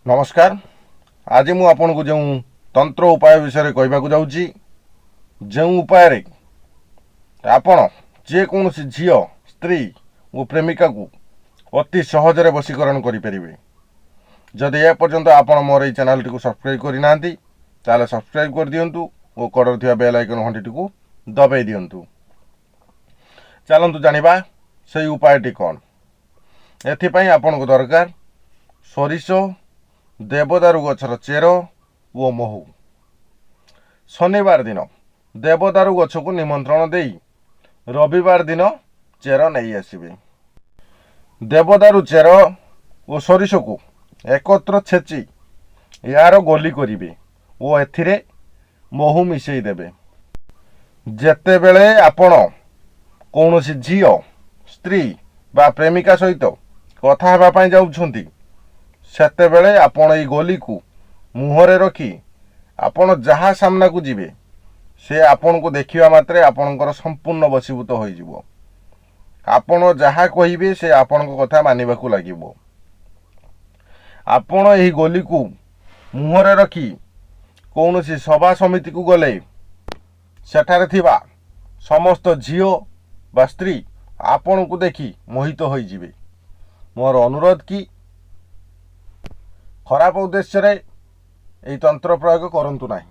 नमस्कार। आज मु आपन को जो तंत्र उपाय विषय कहवाक जाऊँगी, जो उपाय आपण जेकोसी झील स्त्री और प्रेमिका को अति सहजरे वशीकरण करें। जदि ए पर्यंत आपण मोर ये चैनल टी सब्सक्राइब करना ताले सब्सक्राइब कर दिंतु और कड़र थी बेल आइकन घंटी को दबाई दिंतु। चलतु जानिबा से उपायटी कौन। एथिपाई आपण को दरकार सरिष, देवदारू गछर चेर और महू। शनिवार दिन देवदारू गछ को निमंत्रण देई रविवार दिन चेर नहीं आसबे। देवदारू चेर और सरिष को एकत्र छेची यार गोली करिवे और एथिरे महू मिसई देबे। जेतेबेले आपण कौनसी झील स्त्री बा प्रेमिका सहित कथा हेबा पई जाउछंती, सेतेबेले आपण ई गोली को मुहरे रखी आपण जहाँ सामना को जीवे से आपण को देखिबा मात्रे आपणकर संपूर्ण वशीभूत हो जिवो। आपण जहाँ कहिबे से आपण कथा मानिबाकू लागिवो। आपण एही गोली को मुहरे रखी कौनसी सभा समिति को गले सेठारे थिबा समस्त झील बा स्त्री आपण को देखी मोहित हो जिवे। मोर अनुरोध कि खराब उद्देश्य रे एही तंत्र प्रयोग करंतु नाही।